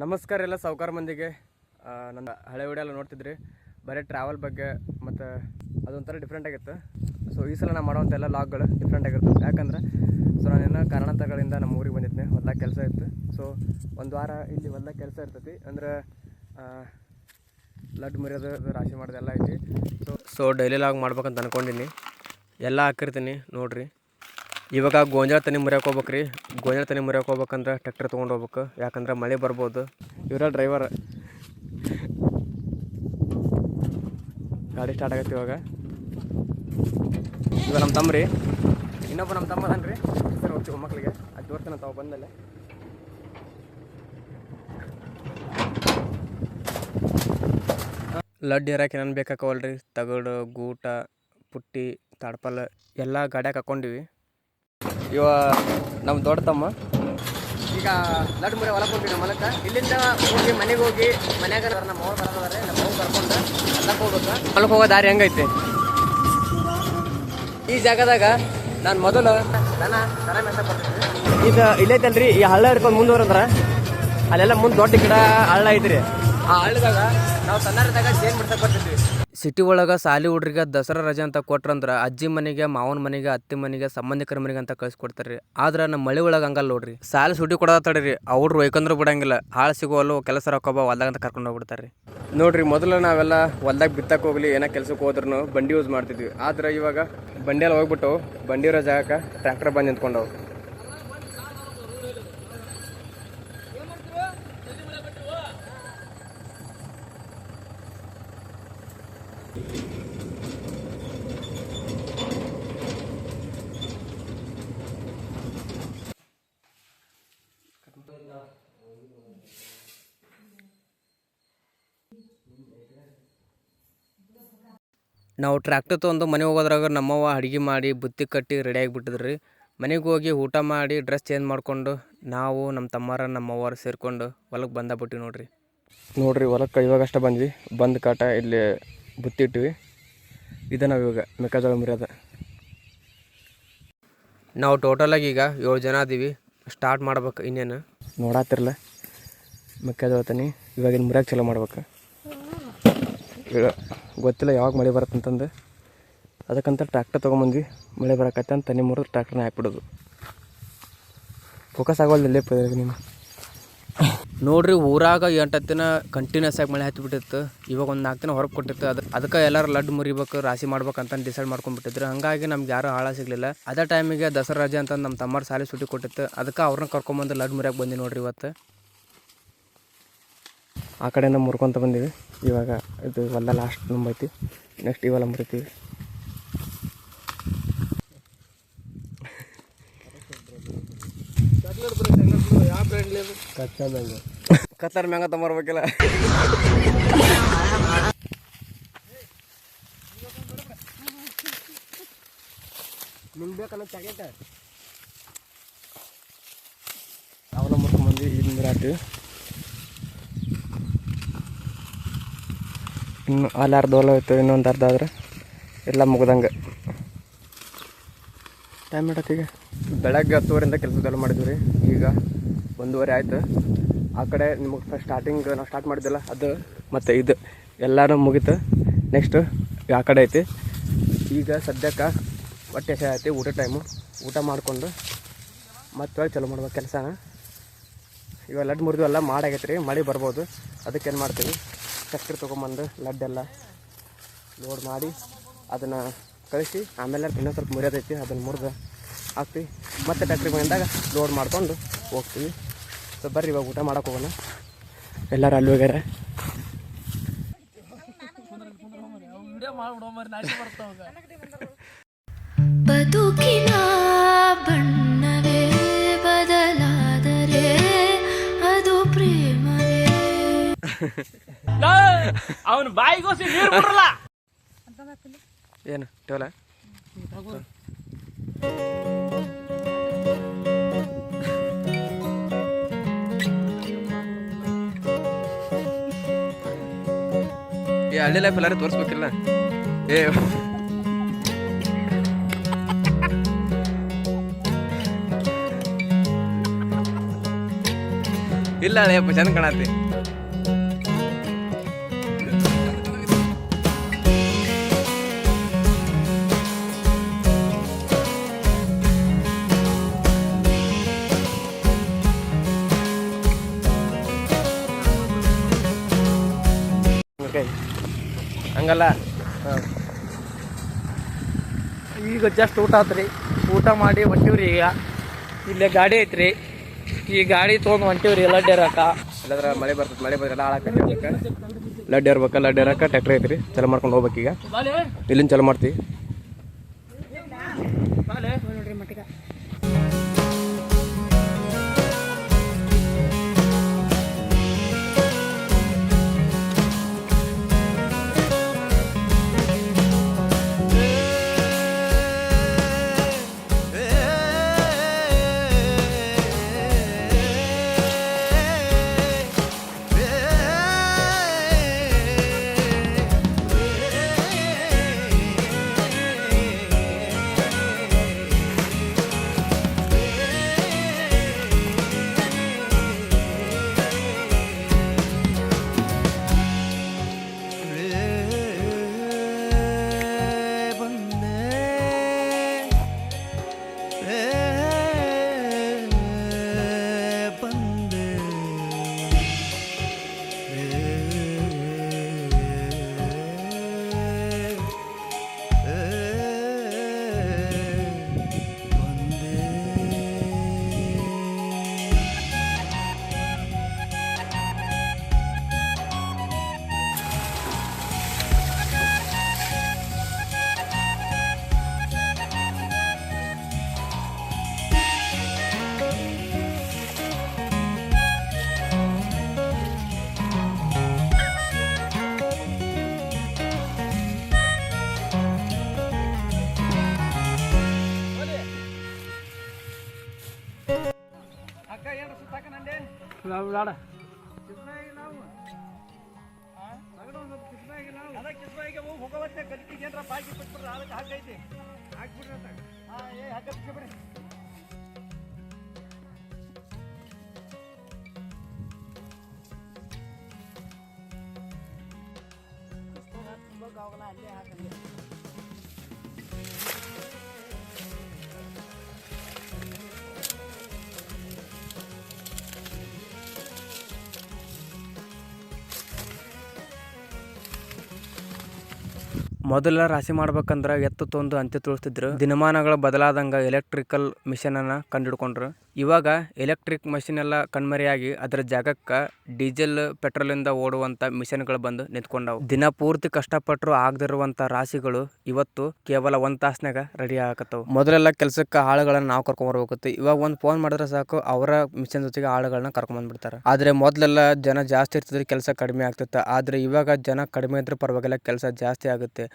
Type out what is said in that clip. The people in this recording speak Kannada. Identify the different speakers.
Speaker 1: ನಮಸ್ಕಾರ ಎಲ್ಲ ಸಾವುಕಾರ ಮಂದಿಗೆ. ನನ್ನ ಹಳೆ ವಿಡಿಯೋ ಎಲ್ಲ ನೋಡ್ತಿದ್ರಿ, ಬರೀ ಟ್ರಾವೆಲ್ ಬಗ್ಗೆ ಮತ್ತು ಅದೊಂಥರ ಡಿಫ್ರೆಂಟ್ ಆಗಿತ್ತು. ಸೊ ಈ ಸಲ ನಾನು ಮಾಡೋವಂಥ ಎಲ್ಲ ಲಾಗ್ಗಳು ಡಿಫ್ರೆಂಟ್ ಆಗಿರ್ತವೆ. ಯಾಕಂದ್ರೆ ಸೊ ನಾನೇನೋ ಕಾರಣಾಂತರಗಳಿಂದ ನಮ್ಮ ಊರಿಗೆ ಬಂದಿದ್ದೆ, ಹೊಲ್ದಾಗ ಕೆಲಸ ಇತ್ತು. ಸೊ ಒಂದು ವಾರ ಇಲ್ಲಿ ಹೊಲ್ದಾಗ ಕೆಲಸ ಇರ್ತೈತಿ, ಅಂದ್ರೆ ಲಡ್ಡು ಮುರಿಯೋದು ರಾಶಿ ಮಾಡೋದೆಲ್ಲ ಐತಿ. ಸೊ ಡೈಲಿ ಲಾಗ್ ಮಾಡ್ಬೇಕಂತ ಅಂದ್ಕೊಂಡಿನಿ, ಎಲ್ಲ ಹಾಕಿರ್ತೀನಿ ನೋಡಿರಿ. ಇವಾಗ ಗೋಂಜಾಳ ತನಿ ಮುರಿಯೋಕೆ ಹೋಗ್ಬೇಕ್ರಿ. ಗೋಂಜಾಳ ತನಿ ಮುರಿಯೋಕೆ ಹೋಗ್ಬೇಕಂದ್ರೆ ಟ್ರ್ಯಾಕ್ಟರ್ ತೊಗೊಂಡು ಹೋಗ್ಬೇಕು, ಯಾಕಂದ್ರೆ ಮಳೆ ಬರ್ಬೋದು. ಇವರ ಡ್ರೈವರ್ ಗಾಡಿ ಸ್ಟಾರ್ಟ್ ಆಗತ್ತೆ. ಇವಾಗ ನಮ್ಮ ತಮ್ಮ ರೀ, ಇನ್ನೊಬ್ಬ ನಮ್ಮ ತಮ್ಮ ಅದನ್ರಿ ಸರ್, ಹೋಗ್ತೀವಿ ಮಕ್ಕಳಿಗೆ ಅದು ತೋರ್ತಾನೆ ತಾವು ಬಂದಲ್ಲೇ. ಲಡ್ಡು ಏರಕ್ಕೆ ಏನೇನು ಬೇಕಾಕವಲ್ರಿ, ತಗಡು, ಗೂಟ, ಪುಟ್ಟಿ, ತಾಡ್ಪಲ್ ಎಲ್ಲ ಗಾಡ್ಯಾಗ ಹಾಕ್ಕೊಂಡಿವಿ. ಇವ ನಮ್ಮ ದೊಡ್ಡ ತಮ್ಮ ಈಗ ಲಡ್ಡು ಮುರಿ ಹೊಲಕ್ಕೆ ಹೋಗ್ತೀವಿ. ನಮ್ಮ ಹೊಲಕ್ಕೆ ಇಲ್ಲಿಂದ ಹೋಗಿ ಮನೆಗೆ ಹೋಗಿ ಮನ್ಯಾಗ ನಮ್ಮ ಅವ್ರು ಬರೋದಾರೆ, ನಮ್ಮ ಅವ್ರು ಕರ್ಕೊಂಡು ಹೊಲಕ್ಕೆ ಹೋಗ್ಬೇಕು. ಹೊಲಕ್ಕೆ ಹೋಗೋ ದಾರಿ ಹೆಂಗೈತೆ ಈ ಜಾಗದಾಗ ನಾನು ಮೊದಲು ದನ ಮೆಸ ಬರ್ತೀನಿ. ಈಗ ಇಲ್ಲೈತಲ್ರಿ, ಈ ಹಳ್ಳ ಹಿಡ್ಕೊಂಡು ಮುಂದುವರಂದ್ರೆ ಅಲ್ಲೆಲ್ಲ ಮುಂದೆ ದೊಡ್ಡ ಗಿಡ ಹಳ್ಳ ಐತ್ರಿ. ಆ ಹಳ್ಳದಾಗ ನಾವು ಸಣ್ಣದಾಗ ಜೇನು ಬಿಡ್ಸಕ್ಕೆ ಬರ್ತಿದ್ವಿ. ಸಿಟಿ ಒಳಗೆ ಸಾಲಿ ಹುಡ್ರಿಗೆ ದಸರಾ ರಜೆ ಅಂತ ಕೊಟ್ರಂದ್ರೆ ಅಜ್ಜಿ ಮನೆಗೆ, ಮಾವನ ಮನೆಗೆ, ಅತ್ತಿ ಮನೆಗೆ, ಸಂಬಂಧಿಕರ ಮನೆಗೆ ಅಂತ ಕಳಿಸ್ಕೊಡ್ತಾರೆ ರೀ. ಆದ್ರೆ ನಮ್ಮ ಮಳೆ ಒಳಗೆ ಹಂಗಲ್ಲ ನೋಡ್ರಿ, ಸಾಲಿ ಸುಟಿ ಕೊಡೋದ ತಡೀರಿ, ಅವ್ರು ಒಯ್ಕೊಂಡ್ರು ಬಿಡಂಗಿಲ್ಲ. ಹಾಳು ಸಿಗೋಲ್ಲ, ಕೆಲಸ ರೊಕ್ಕಬ ಹೊಲ್ದಾಗ ಅಂತ ಕರ್ಕೊಂಡು ಹೋಗ್ಬಿಡ್ತಾರೆ ರೀ. ನೋಡ್ರಿ, ಮೊದಲು ನಾವೆಲ್ಲ ಹೊಲ್ದಾಗ ಬಿತ್ತಕ್ಕೆ ಹೋಗ್ಲಿ ಏನೋ ಕೆಲಸಕ್ಕೆ ಹೋದ್ರೂ ಬಂಡಿ ಯೂಸ್ ಮಾಡ್ತಿದ್ವಿ. ಆದ್ರೆ ಇವಾಗ ಬಂಡಿಯಲ್ಲಿ ಹೋಗ್ಬಿಟ್ಟು ಬಂಡಿ ಇರೋ ಜಾಗಕ್ಕೆ ಟ್ರ್ಯಾಕ್ಟರ್ ಬಂದು ನಿಂತ್ಕೊಂಡವು. ನಾವು ಟ್ರ್ಯಾಕ್ಟರ್ ತೊಗೊಂಡು ಮನೆಗೆ ಹೋಗೋದ್ರಾಗ ನಮ್ಮವ್ವ ಅಡುಗೆ ಮಾಡಿ ಬುತ್ತಿ ಕಟ್ಟಿ ರೆಡಿ ಆಗಿಬಿಟ್ಟಿದ್ರಿ. ಮನೆಗೆ ಹೋಗಿ ಊಟ ಮಾಡಿ ಡ್ರೆಸ್ ಚೇಂಜ್ ಮಾಡಿಕೊಂಡು ನಾವು ನಮ್ಮ ತಮ್ಮರ ನಮ್ಮವ್ವರು ಸೇರಿಕೊಂಡು ಹೊಲಕ್ಕೆ ಬಂದಾಗ್ಬಿಟ್ಟಿವಿ. ನೋಡ್ರಿ ಹೊಲಕ್ಕೆ ಇವಾಗಷ್ಟೇ ಬಂದ್ವಿ. ಬಂದು ಕಾಟ ಇಲ್ಲಿ ಬುತ್ತಿ ಇಟ್ಟಿವಿ. ಇದು ನಾವು ಇವಾಗ ಮೆಕ್ಕೆಜೋಳ ಮುರಿಯೋದು. ನಾವು ಟೋಟಲಾಗಿ ಈಗ 7 ಜನ ಅದೀವಿ. ಸ್ಟಾರ್ಟ್ ಮಾಡ್ಬೇಕು. ಇನ್ನೇನು ನೋಡಾತಿರಲ್ಲ ಮೆಕ್ಕೆಜೋಳ ತನಿ ಇವಾಗಿನ ಮುರಿಯೋಕೆ ಚಲೋ ಮಾಡ್ಬೇಕು. ಈಗ ಗೊತ್ತಿಲ್ಲ ಯಾವಾಗ ಮಳೆ ಬರುತ್ತಂತಂದು, ಅದಕ್ಕಂತ ಟ್ರ್ಯಾಕ್ಟರ್ ತೊಗೊಂಬಂದ್ವಿ. ಮಳೆ ಬರೋಕತ್ತೆ ಅಂತ ತನಿ ಮುರಿದು ಟ್ರ್ಯಾಕ್ಟರ್ನ ಹಾಕ್ಬಿಡೋದು. ಫೋಕಸ್ ಆಗೋಲ್ದಿಲ್ಲ ನಿಮ್ಮ ನೋಡ್ರಿ. ಊರಾಗ 8 ದಿನ ಕಂಟಿನ್ಯೂಸ್ ಆಗಿ ಮಳೆ ಹತ್ತಿಬಿಟ್ಟಿತ್ತು. ಇವಾಗ ಒಂದು 4 ದಿನ ಹೊರಗೆ ಕೊಟ್ಟಿತ್ತು. ಅದಕ್ಕೆ ಎಲ್ಲರೂ ಲಡ್ಡು ಮುರಿಬೇಕು, ರಾಶಿ ಮಾಡ್ಬೇಕಂತ ಡಿಸೈಡ್ ಮಾಡ್ಕೊಂಡ್ಬಿಟ್ಟಿದ್ರು. ಹಾಗಾಗಿ ನಮ್ಗೆ ಯಾರೂ ಹಾಳ ಸಿಗಲಿಲ್ಲ. ಅದೇ ಟೈಮಿಗೆ ದಸರಾ ರಜೆ ಅಂತ ನಮ್ಮ ತಮ್ಮರ ಸಾಲಿ ಸುಟಿ ಕೊಟ್ಟಿತ್ತು. ಅದಕ್ಕೆ ಅವ್ರನ್ನ ಕರ್ಕೊಂಬಂದು ಲಡ್ಡು ಮುರಿಯೋಕೆ ಬಂದು ನೋಡ್ರಿ. ಇವತ್ತು ಆ ಕಡೆಯಿಂದ ಮುರ್ಕೊತ ಬಂದೀವಿ. ಇವಾಗ ಇದು ಹೊಲ ಲಾಸ್ಟ್ ನಂಬೈತಿ. ನೆಕ್ಸ್ಟ್ ಇವೆಲ್ಲ ಮುರಿತೀವಿ. ಕತ್ತರ್ ಮ್ಯಾಂಗ ತಗೊಂಬರ್ಬೇಕಿಲ್ಲ. ನಿಮ್ಗೆ ಬೇಕನ್ನ ಚಾಕೆಟ್ ಅವನ ಮುರ್ಕೊಂಬಂದು ಇದು ಮುರಾತೀವಿ. ಇನ್ನು ಅಲ್ಲಿ ಅರ್ಧ ಹೊಲ ಹೋಯ್ತು, ಇನ್ನೊಂದು ಅರ್ಧ ಆದ್ರೆ ಎಲ್ಲ ಮುಗ್ದಂಗೆ. ಟೈಮ್ ಇಡತ್ತೀಗ ಬೆಳಗ್ಗೆ 10 ಕೆಲಸದೆಲ್ಲ ಮಾಡಿದ್ವಿ ರೀ. ಈಗ 1:30 ಆಯ್ತು. ಆ ಕಡೆ ನಿಮಗೆ ಸ್ಟಾರ್ಟಿಂಗ್ ನಾವು ಸ್ಟಾರ್ಟ್ ಮಾಡಿದ್ದಿಲ್ಲ ಅದು ಮತ್ತು ಇದು ಎಲ್ಲನೂ ಮುಗೀತು. ನೆಕ್ಸ್ಟು ಆ ಕಡೆ ಐತಿ. ಈಗ ಸದ್ಯಕ್ಕೆ ಹೊಟ್ಟೆ ಹಸಿವೆ ಐತಿ. ಊಟ ಟೈಮು. ಊಟ ಮಾಡಿಕೊಂಡು ಮತ್ತೆ ಚಲೋ ಮಾಡ್ಬೇಕು ಕೆಲಸನ. ಇವಾಗ ಲಡ್ಡು ಮುರಿದು ಎಲ್ಲ ಮಾಡಾಗೈತೆ ರೀ. ಮಳೆ ಬರ್ಬೋದು. ಅದಕ್ಕೇನು ಮಾಡ್ತೀವಿ, ಟ್ರ್ಯಾಕ್ಟರ್ ತೊಗೊಂಬಂದು ಲಡ್ಡೆಲ್ಲ ಲೋಡ್ ಮಾಡಿ ಅದನ್ನು ಕಳಿಸಿ ಆಮೇಲೆ ಇನ್ನೂ ಸ್ವಲ್ಪ ಮುರಿಯೋದೈತಿ. ಅದನ್ನು ಮುರಿದು ಹಾಕ್ತೀವಿ. ಮತ್ತೆ ಟ್ರ್ಯಾಕ್ಟ್ರಿಗೆ ಬಂದಾಗ ಲೋಡ್ ಮಾಡ್ಕೊಂಡು ಹೋಗ್ತೀವಿ. ಸೊ ಬರ್ರಿ ಇವಾಗ ಊಟ ಮಾಡೋಕೆ ಹೋಗೋಣ. ಎಲ್ಲರೂ ಅಲ್ಲಿ ಹೋಗ್ಯಾರ.
Speaker 2: ಬದುಕಿನ ಬಣ್ಣವೇ ಬದಲಾದರೆ ಅದು ಪ್ರೇಮವೇ.
Speaker 3: ಅವನು ಬಾಯಿಗೋಸಿ ನೀರು ಬಿಡಲ್ಲ.
Speaker 1: ಏನು ಟೋಲ ಹಳ್ಳಿ ಲೈಫ್ ಎಲ್ಲರೂ ತೋರಿಸ್ಬೇಕಿಲ್ಲ. ಇಲ್ಲ ಅಳಿಯಪ್ಪ ಚಂದ ಕಾಣತಿ. ಹಂಗಲ್ಲ. ಹಾಂ,
Speaker 3: ಈಗ ಜಸ್ಟ್ ಊಟ ಆತ್ರಿ. ಊಟ ಮಾಡಿ ಹೊಂಟಿವ್ರಿ. ಈಗ ಇಲ್ಲೇ ಗಾಡಿ ಐತ್ರಿ. ಈ ಗಾಡಿ ತೊಗೊಂಡು ಹೊಂಟಿವ್ರಿ ಲಡ್ಡು ಏರಕ.
Speaker 1: ಇಲ್ಲಾಂದ್ರೆ ಮಳೆ ಬರ್ತದೆ, ಮಳೆ ಬಂದ್ರೆ ಎಲ್ಲ ಹಾಳಾಕೈತಿ. ಲಡ್ಡು ಏರ್ಬೇಕು, ಲಡ್ಡು ಏರಕ ಟ್ಯಾಕ್ಟ್ರಿ ಐತ್ರಿ, ಚಲೋ ಮಾಡ್ಕೊಂಡು ಹೋಗ್ಬೇಕು. ಈಗ ಇಲ್ಲಿಂದ ಚಲೋ ಮಾಡ್ತೀವಿ. ಮೊದಲ ರಾಶಿ ಮಾಡ್ಬೇಕಂದ್ರೆ ಎತ್ತು ತೊಂದು ಅಂತ್ಯ ತುಳಿಸ್ತಿದ್ರು. ದಿನಮಾನಗಳ ಬದಲಾದಂಗ ಎಲೆಕ್ಟ್ರಿಕಲ್ ಮಿಷನ್ ಅನ್ನ ಕಂಡುಹಿಡ್ಕೊಂಡ್ರು. ಇವಾಗ ಎಲೆಕ್ಟ್ರಿಕ್ ಮಷಿನ್ ಎಲ್ಲ ಕಣ್ಮರೆಯಾಗಿ ಅದರ ಜಾಗಕ್ಕೆ ಡೀಸೆಲ್ ಪೆಟ್ರೋಲ್ ಇಂದ ಓಡುವಂತ ಮಿಷನ್ಗಳು ಬಂದು ನಿಂತ್ಕೊಂಡವು. ದಿನ ಪೂರ್ತಿ ಕಷ್ಟಪಟ್ಟರು ಆಗದಿರುವಂತ ರಾಶಿಗಳು ಇವತ್ತು ಕೇವಲ 1 ತಾಸ್ನಾಗ ರೆಡಿ ಆಗತ್ತವು. ಮೊದಲೆಲ್ಲ ಕೆಲ್ಸಕ್ಕೆ ಆಳುಗಳನ್ನ ನಾವು ಕರ್ಕೊಂಡ್ ಬರ್ಬೇಕಿತ್ತು. ಇವಾಗ ಒಂದು ಫೋನ್ ಮಾಡಿದ್ರೆ ಸಾಕು, ಅವರ ಮಿಷನ್ ಜೊತೆಗೆ ಆಳುಗಳನ್ನ ಕರ್ಕೊಂಡ್ ಬಂದ್ಬಿಡ್ತಾರೆ. ಆದ್ರೆ ಮೊದಲೆಲ್ಲ ಜನ ಜಾಸ್ತಿ ಇರ್ತಿದ್ರೆ ಕೆಲಸ ಕಡಿಮೆ ಆಗ್ತಿತ್ತು. ಆದ್ರೆ ಇವಾಗ ಜನ ಕಡಿಮೆ ಇದ್ರೆ ಪರವಾಗಿಲ್ಲ, ಕೆಲಸ ಜಾಸ್ತಿ ಆಗುತ್ತೆ.